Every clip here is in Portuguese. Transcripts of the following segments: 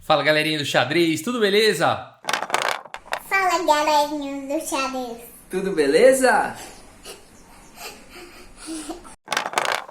Fala galerinha do xadrez, tudo beleza? Fala galerinha do xadrez. Tudo beleza?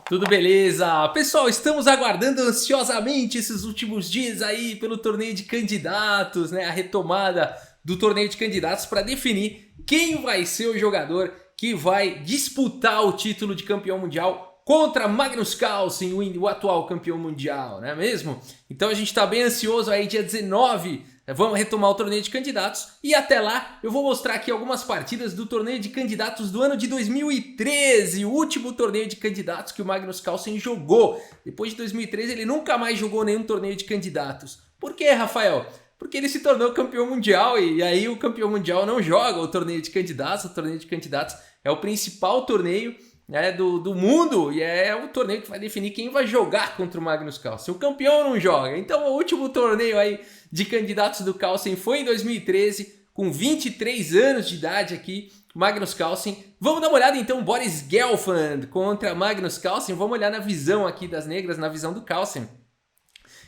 Tudo beleza? Pessoal, estamos aguardando ansiosamente esses últimos dias aí pelo torneio de candidatos, né? A retomada do torneio de candidatos para definir quem vai ser o jogador que vai disputar o título de campeão mundial contra Magnus Carlsen, o atual campeão mundial, não é mesmo? Então a gente está bem ansioso aí, dia 19, vamos retomar o torneio de candidatos e até lá eu vou mostrar aqui algumas partidas do torneio de candidatos do ano de 2013, o último torneio de candidatos que o Magnus Carlsen jogou. Depois de 2013 ele nunca mais jogou nenhum torneio de candidatos. Por quê, Rafael? Porque ele se tornou campeão mundial e aí o campeão mundial não joga o torneio de candidatos. O torneio de candidatos é o principal torneio, né, do mundo e é o torneio que vai definir quem vai jogar contra o Magnus Carlsen. O campeão não joga. Então o último torneio aí de candidatos do Carlsen foi em 2013, com 23 anos de idade aqui, Magnus Carlsen. Vamos dar uma olhada então, Boris Gelfand contra Magnus Carlsen. Vamos olhar na visão aqui das negras, na visão do Carlsen.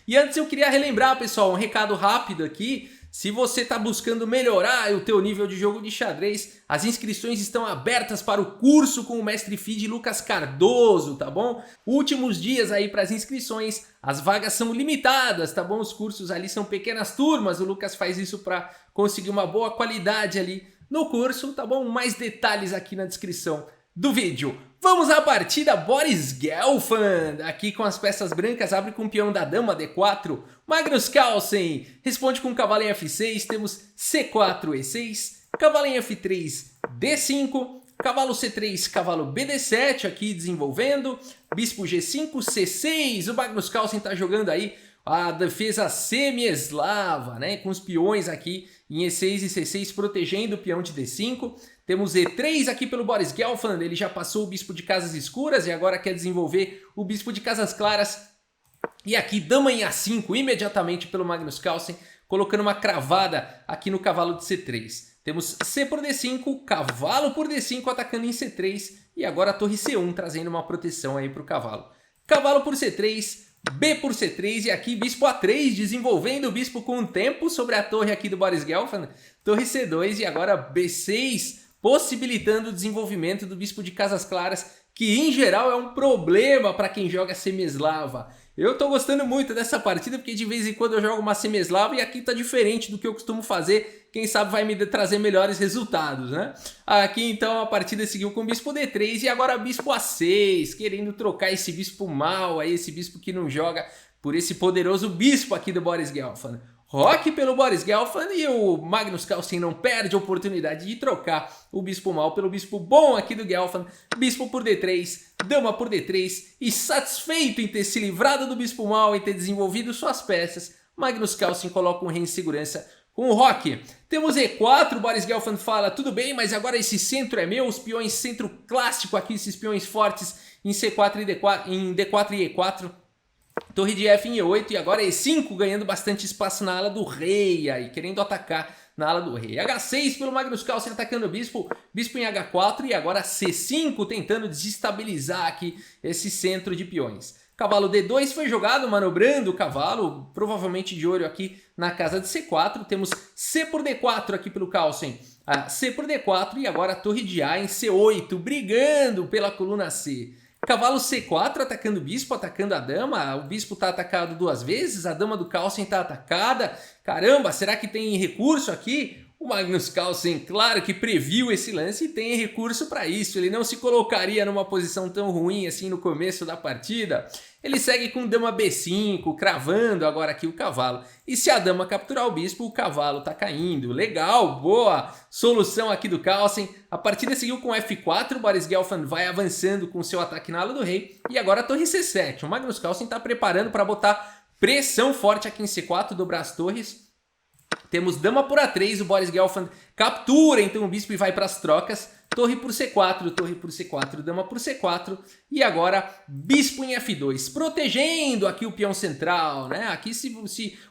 E antes eu queria relembrar, pessoal, um recado rápido aqui. Se você está buscando melhorar o teu nível de jogo de xadrez, as inscrições estão abertas para o curso com o mestre FIDE Lucas Cardoso, tá bom? Últimos dias aí para as inscrições, as vagas são limitadas, tá bom? Os cursos ali são pequenas turmas, o Lucas faz isso para conseguir uma boa qualidade ali no curso, tá bom? Mais detalhes aqui na descrição do vídeo. Vamos à partida. Boris Gelfand, aqui com as peças brancas, abre com o peão da dama, D4. Magnus Carlsen responde com cavalo em F6, temos C4, E6, cavalo em F3, D5, cavalo C3, cavalo BD7 aqui desenvolvendo, bispo G5, C6, o Magnus Carlsen está jogando aí a defesa semi-eslava, né, com os peões aqui em E6 e C6 protegendo o peão de D5. Temos E3 aqui pelo Boris Gelfand, ele já passou o bispo de casas escuras e agora quer desenvolver o bispo de casas claras. E aqui dama em A5 imediatamente pelo Magnus Carlsen, colocando uma cravada aqui no cavalo de C3. Temos C por D5, cavalo por D5 atacando em C3 e agora a torre C1 trazendo uma proteção aí para o cavalo. Cavalo por C3, B por C3 e aqui bispo A3 desenvolvendo o bispo com tempo sobre a torre aqui do Boris Gelfand. Torre C2 e agora B6 possibilitando o desenvolvimento do bispo de casas claras, que em geral é um problema para quem joga semi-eslava. Eu tô gostando muito dessa partida porque de vez em quando eu jogo uma semi-eslava e aqui tá diferente do que eu costumo fazer. Quem sabe vai me trazer melhores resultados, né? Aqui então a partida seguiu com bispo D3 e agora bispo A6, querendo trocar esse bispo mal aí, esse bispo que não joga, por esse poderoso bispo aqui do Boris Gelfand. Roque pelo Boris Gelfand e o Magnus Carlsen não perde a oportunidade de trocar o bispo mal pelo bispo bom aqui do Gelfand. Bispo por D3, dama por D3 e satisfeito em ter se livrado do bispo mal e ter desenvolvido suas peças, Magnus Carlsen coloca um rei em segurança com o roque. Temos E4, Boris Gelfand fala, tudo bem, mas agora esse centro é meu, os peões centro clássico aqui, esses peões fortes em C4 e D4, em D4 e E4. Torre de F em E8 e agora E5 ganhando bastante espaço na ala do rei aí, querendo atacar na ala do rei. H6 pelo Magnus Carlsen atacando o bispo, bispo em H4 e agora C5 tentando desestabilizar aqui esse centro de peões. Cavalo D2 foi jogado, manobrando o cavalo, provavelmente de olho aqui na casa de C4. Temos C por D4 aqui pelo Carlsen, C por D4 e agora a torre de A em C8, brigando pela coluna C. Cavalo C4 atacando o bispo, atacando a dama. O bispo está atacado duas vezes, a dama do Carlsen está atacada. Caramba, será que tem recurso aqui? O Magnus Carlsen, claro que previu esse lance e tem recurso para isso. Ele não se colocaria numa posição tão ruim assim no começo da partida. Ele segue com dama B5, cravando agora aqui o cavalo. E se a dama capturar o bispo, o cavalo está caindo. Legal, boa solução aqui do Carlsen. A partida seguiu com F4, o Boris Gelfand vai avançando com seu ataque na ala do rei. E agora a torre C7. O Magnus Carlsen está preparando para botar pressão forte aqui em C4, dobrar as torres. Temos dama por A3, o Boris Gelfand captura então o bispo e vai para as trocas. Torre por C4, dama por C4 e agora bispo em F2, protegendo aqui o peão central, né? Aqui se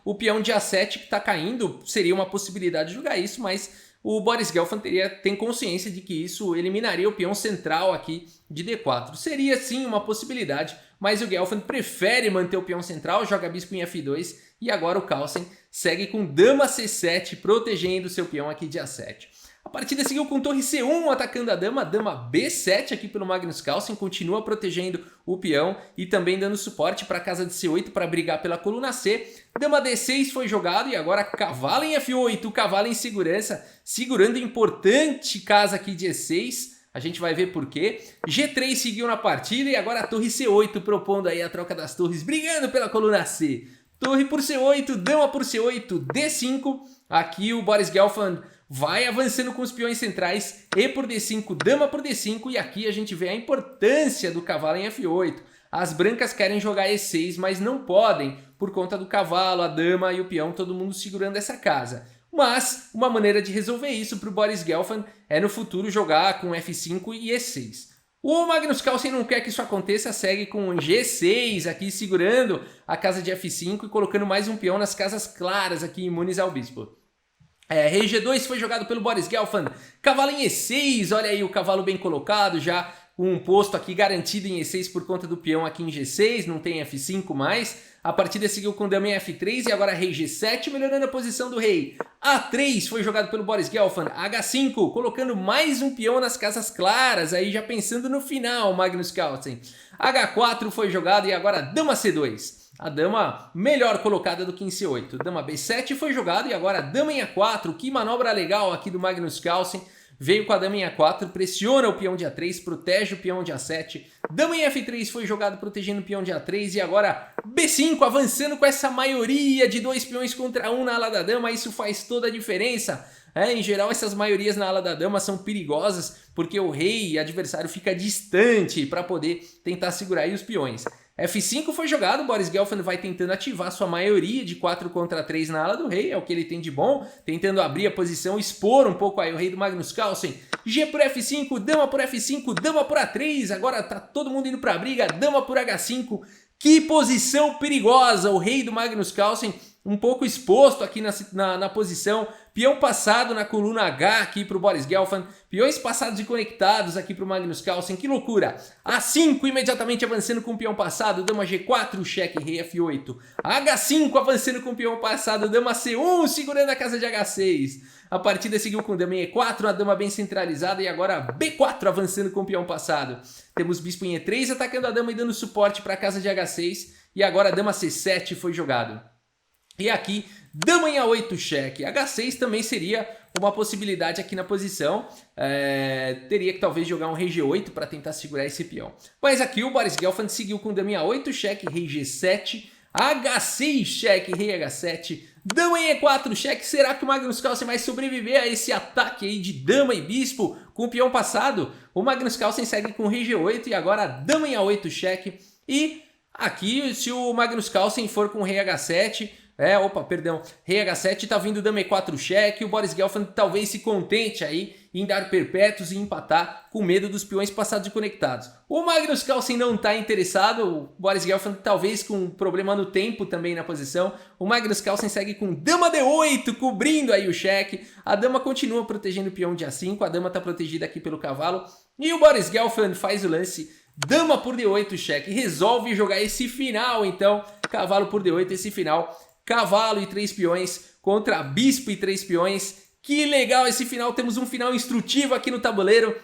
o peão de A7 que está caindo, seria uma possibilidade de jogar isso, mas o Boris Gelfand tem consciência de que isso eliminaria o peão central aqui de D4. Seria sim uma possibilidade, mas o Gelfand prefere manter o peão central, joga bispo em F2 E agora o Carlsen segue com dama C7, protegendo seu peão aqui de A7. A partida seguiu com torre C1 atacando a dama B7 aqui pelo Magnus Carlsen, continua protegendo o peão e também dando suporte para a casa de C8 para brigar pela coluna C. Dama D6 foi jogado e agora cavalo em F8, cavalo em segurança, segurando a importante casa aqui de E6. A gente vai ver por quê. G3 seguiu na partida e agora a torre C8 propondo aí a troca das torres, brigando pela coluna C. Torre por C8, dama por C8, D5. Aqui o Boris Gelfand vai avançando com os peões centrais, E por D5, dama por D5, e aqui a gente vê a importância do cavalo em F8. As brancas querem jogar E6, mas não podem, por conta do cavalo, a dama e o peão, todo mundo segurando essa casa. Mas uma maneira de resolver isso para o Boris Gelfand é no futuro jogar com F5 e E6. O Magnus Carlsen não quer que isso aconteça, segue com G6 aqui segurando a casa de F5 e colocando mais um peão nas casas claras aqui imunes ao bispo. Rei G2 foi jogado pelo Boris Gelfand, cavalo em E6, olha aí o cavalo bem colocado, já com um posto aqui garantido em E6 por conta do peão aqui em G6, não tem F5 mais. A partida seguiu com dama em F3 e agora rei G7, melhorando a posição do rei. A3 foi jogado pelo Boris Gelfand, H5, colocando mais um peão nas casas claras, aí já pensando no final, Magnus Carlsen. H4 foi jogado e agora dama C2. A dama melhor colocada do que em C8. Dama B7 foi jogado e agora dama em A4. Que manobra legal aqui do Magnus Carlsen. Veio com a dama em A4, pressiona o peão de A3, protege o peão de A7. Dama em F3 foi jogado protegendo o peão de A3 e agora B5 avançando com essa maioria de 2 peões contra 1 na ala da dama. Isso faz toda a diferença. Em geral, essas maiorias na ala da dama são perigosas porque o rei adversário fica distante para poder tentar segurar aí os peões. F5 foi jogado, Boris Gelfand vai tentando ativar sua maioria de 4 contra 3 na ala do rei, é o que ele tem de bom, tentando abrir a posição, expor um pouco aí o rei do Magnus Carlsen. G por F5, dama por F5, dama por A3, agora tá todo mundo indo pra briga, dama por H5. Que posição perigosa, o rei do Magnus Carlsen um pouco exposto aqui na posição, peão passado na coluna H aqui para o Boris Gelfand, peões passados e conectados aqui para o Magnus Carlsen, que loucura! A5 imediatamente avançando com o peão passado, dama G4, cheque, rei F8, H5 avançando com o peão passado, dama C1 segurando a casa de H6, a partida seguiu com dama em E4, a dama bem centralizada e agora B4 avançando com o peão passado, temos bispo em E3 atacando a dama e dando suporte para a casa de H6 e agora a dama C7 foi jogado. E aqui, dama em A8 cheque. H6 também seria uma possibilidade aqui na posição. Teria que talvez jogar um rei G8 para tentar segurar esse peão. Mas aqui o Boris Gelfand seguiu com dama em A8 cheque, rei G7, H6 cheque, rei H7, dama em E4 cheque. Será que o Magnus Carlsen vai sobreviver a esse ataque aí de dama e bispo com o peão passado? O Magnus Carlsen segue com rei G8 e agora dama em A8 cheque. E aqui, se o Magnus Carlsen for com rei H7... rei H7 tá vindo dama E4 cheque, o Boris Gelfand talvez se contente aí em dar perpétuos e empatar com medo dos peões passados e conectados. O Magnus Carlsen não tá interessado, o Boris Gelfand talvez com um problema no tempo também na posição. O Magnus Carlsen segue com dama D8, cobrindo aí o cheque. A dama continua protegendo o peão de A5, a dama tá protegida aqui pelo cavalo. E o Boris Gelfand faz o lance dama por D8 cheque, resolve jogar esse final então, cavalo por D8 esse final. Cavalo e 3 peões contra bispo e 3 peões. Que legal esse final, temos um final instrutivo aqui no tabuleiro.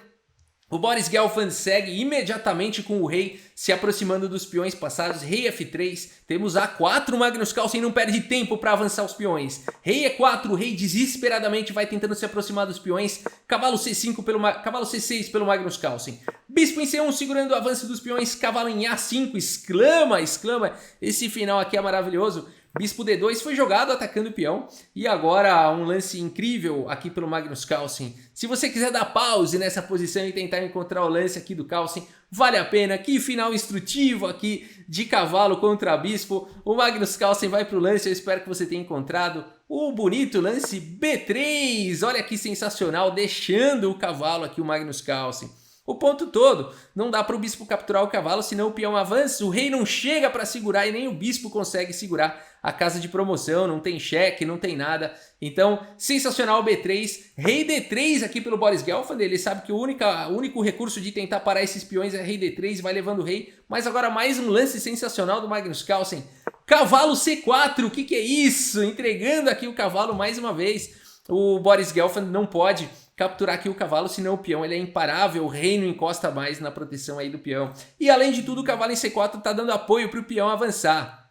O Boris Gelfand segue imediatamente com o rei se aproximando dos peões passados. Rei F3, temos A4, o Magnus Carlsen não perde tempo para avançar os peões. Rei E4, o rei desesperadamente vai tentando se aproximar dos peões. Cavalo C5 cavalo C6 pelo Magnus Carlsen. Bispo em C1 segurando o avanço dos peões. Cavalo em A5, exclama, exclama. Esse final aqui é maravilhoso. Bispo D2 foi jogado atacando o peão e agora um lance incrível aqui pelo Magnus Carlsen. Se você quiser dar pause nessa posição e tentar encontrar o lance aqui do Carlsen, vale a pena. Que final instrutivo aqui de cavalo contra bispo. O Magnus Carlsen vai para o lance, eu espero que você tenha encontrado o bonito lance B3. Olha que sensacional, deixando o cavalo aqui o Magnus Carlsen. O ponto todo, não dá para o bispo capturar o cavalo, senão o peão avança, o rei não chega para segurar e nem o bispo consegue segurar a casa de promoção, não tem cheque, não tem nada. Então, sensacional B3, rei D3 aqui pelo Boris Gelfand, ele sabe que o único recurso de tentar parar esses peões é rei D3, vai levando o rei, mas agora mais um lance sensacional do Magnus Carlsen. Cavalo C4, o que é isso? Entregando aqui o cavalo mais uma vez. O Boris Gelfand não pode capturar aqui o cavalo, senão o peão ele é imparável, o rei não encosta mais na proteção aí do peão. E além de tudo, o cavalo em C4 está dando apoio para o peão avançar.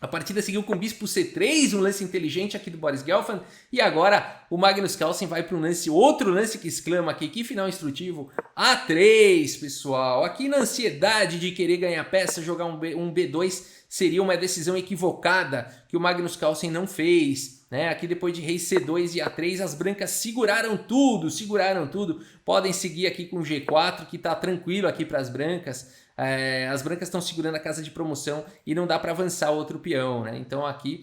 A partida seguiu com bispo C3, um lance inteligente aqui do Boris Gelfand. E agora o Magnus Carlsen vai para um lance, outro lance que exclama aqui, que final instrutivo, A3, pessoal. Aqui na ansiedade de querer ganhar peça, jogar um B2 seria uma decisão equivocada que o Magnus Carlsen não fez. Né? Aqui depois de rei C2 e A3, as brancas seguraram tudo. Podem seguir aqui com G4, que está tranquilo aqui para as brancas. As brancas estão segurando a casa de promoção e não dá para avançar outro peão, né? Então aqui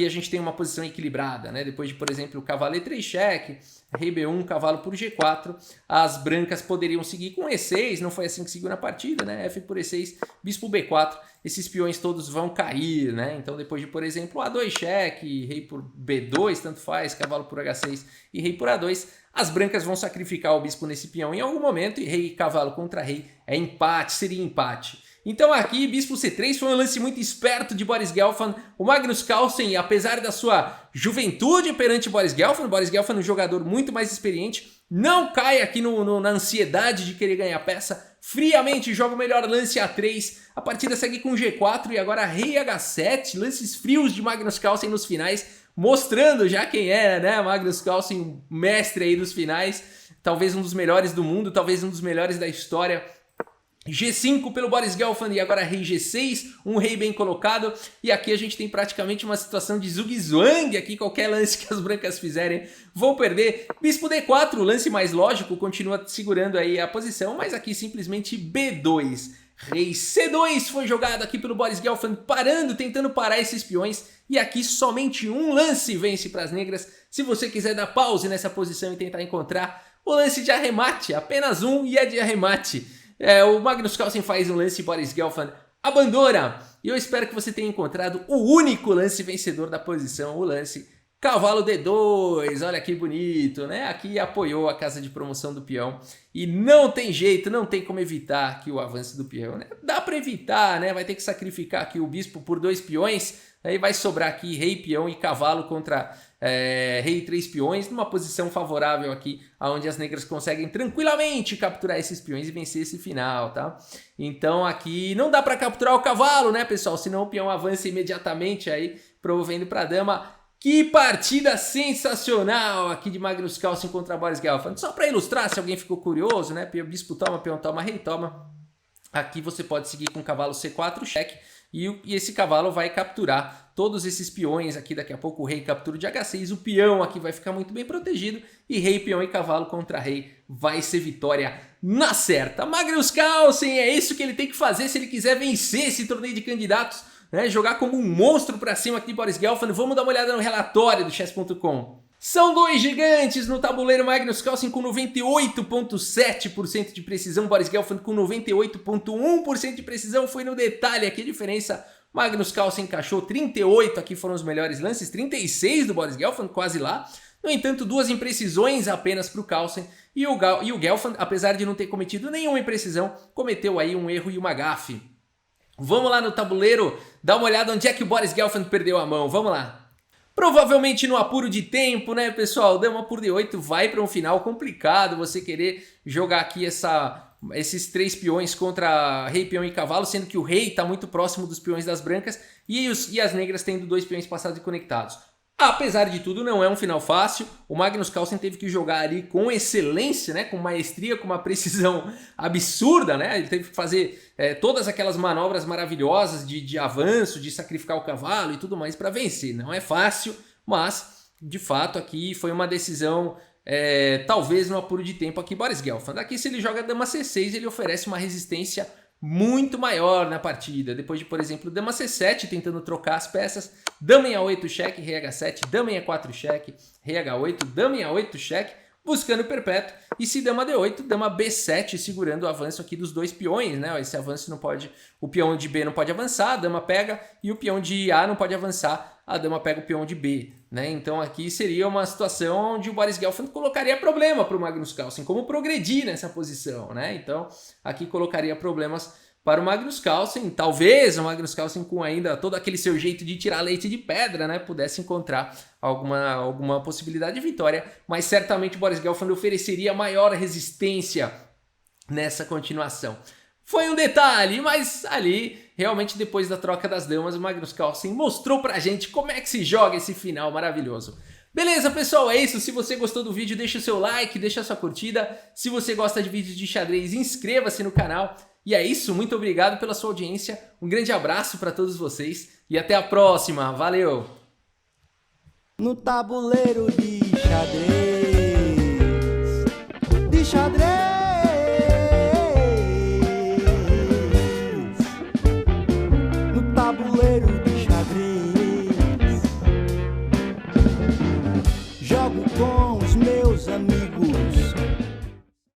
a gente tem uma posição equilibrada, né? Depois de, por exemplo, o cavalo E3 cheque, rei B1, cavalo por G4, as brancas poderiam seguir com E6, não foi assim que seguiu na partida, né? F por E6, bispo B4, esses peões todos vão cair, né? Então depois de, por exemplo, A2 cheque, rei por B2, tanto faz, cavalo por H6 e rei por A2, as brancas vão sacrificar o bispo nesse peão em algum momento e rei e cavalo contra rei é empate, seria empate. Então aqui, bispo C3 foi um lance muito esperto de Boris Gelfand. O Magnus Carlsen, apesar da sua juventude perante Boris Gelfand é um jogador muito mais experiente, não cai aqui na ansiedade de querer ganhar peça, friamente joga o melhor lance A3, a partida segue com G4 e agora rei H7, lances frios de Magnus Carlsen nos finais, mostrando já quem é, né? Magnus Carlsen, mestre aí dos finais, talvez um dos melhores do mundo, talvez um dos melhores da história. G5 pelo Boris Gelfand e agora rei G6, um rei bem colocado. E aqui a gente tem praticamente uma situação de zug-zang aqui, qualquer lance que as brancas fizerem vão perder. Bispo D4, o lance mais lógico, continua segurando aí a posição, mas aqui simplesmente B2. Rei C2 foi jogado aqui pelo Boris Gelfand, tentando parar esses peões. E aqui somente um lance vence para as negras. Se você quiser dar pause nessa posição e tentar encontrar o lance de arremate, apenas um e é de arremate. O Magnus Carlsen faz um lance e Boris Gelfand abandona. E eu espero que você tenha encontrado o único lance vencedor da posição, o lance cavalo D2. Olha que bonito, né? Aqui apoiou a casa de promoção do peão. E não tem jeito, não tem como evitar aqui o avanço do peão, né? Dá para evitar, né? Vai ter que sacrificar aqui o bispo por 2 peões. Aí vai sobrar aqui rei, peão e cavalo contra rei e 3 peões, numa posição favorável aqui, onde as negras conseguem tranquilamente capturar esses peões e vencer esse final, tá? Então aqui não dá para capturar o cavalo, né, pessoal? Senão o peão avança imediatamente aí, promovendo para a dama. Que partida sensacional aqui de Magnus Carlsen contra Boris Gelfand. Só para ilustrar, se alguém ficou curioso, né? Bispo toma, peão toma, rei toma. Aqui você pode seguir com cavalo C4, cheque. E esse cavalo vai capturar todos esses peões aqui. Daqui a pouco o rei captura de H6. O peão aqui vai ficar muito bem protegido. E rei, peão e cavalo contra rei vai ser vitória na certa. Magnus Carlsen, é isso que ele tem que fazer se ele quiser vencer esse torneio de candidatos. Né, jogar como um monstro pra cima aqui de Boris Gelfand. Vamos dar uma olhada no relatório do chess.com. São 2 gigantes no tabuleiro, Magnus Carlsen com 98,7% de precisão, Boris Gelfand com 98,1% de precisão. Foi no detalhe aqui a diferença. Magnus Carlsen encaixou 38, aqui foram os melhores lances, 36 do Boris Gelfand, quase lá. No entanto, 2 imprecisões apenas para o Carlsen. E o Gelfand, apesar de não ter cometido nenhuma imprecisão, cometeu aí um erro e uma gafe. Vamos lá no tabuleiro, dar uma olhada onde é que o Boris Gelfand perdeu a mão, vamos lá. Provavelmente no apuro de tempo, né, pessoal? Dama por D8 vai para um final complicado, você querer jogar aqui esses 3 peões contra rei, peão e cavalo, sendo que o rei está muito próximo dos peões das brancas e as negras tendo 2 peões passados e conectados. Apesar de tudo, não é um final fácil. O Magnus Carlsen teve que jogar ali com excelência, né? Com maestria, com uma precisão absurda, né? Ele teve que fazer todas aquelas manobras maravilhosas de avanço, de sacrificar o cavalo e tudo mais para vencer. Não é fácil, mas de fato aqui foi uma decisão talvez no apuro de tempo aqui Boris Gelfand. Aqui se ele joga dama C6 ele oferece uma resistência muito maior na partida. Depois de, por exemplo, dama C7, tentando trocar as peças, dama em A8 cheque, rei H7, dama em A4 cheque, rei H8, dama em A8 cheque, buscando perpétuo, e se dama D8, dama B7, segurando o avanço aqui dos 2 peões, né? Esse avanço não pode, o peão de B não pode avançar, a dama pega, e o peão de A não pode avançar, a dama pega o peão de B, né? Então aqui seria uma situação onde o Boris Gelfand colocaria problema para o Magnus Carlsen, como progredir nessa posição, né? Então aqui colocaria problemas para o Magnus Carlsen. Talvez o Magnus Carlsen, com ainda todo aquele seu jeito de tirar leite de pedra, né, pudesse encontrar alguma possibilidade de vitória, mas certamente o Boris Gelfand ofereceria maior resistência nessa continuação. Foi um detalhe, mas ali, realmente depois da troca das damas, o Magnus Carlsen mostrou pra gente como é que se joga esse final maravilhoso. Beleza, pessoal, é isso. Se você gostou do vídeo, deixa o seu like, deixa a sua curtida. Se você gosta de vídeos de xadrez, inscreva-se no canal. E é isso, muito obrigado pela sua audiência, um grande abraço para todos vocês e até a próxima, valeu! No tabuleiro de xadrez,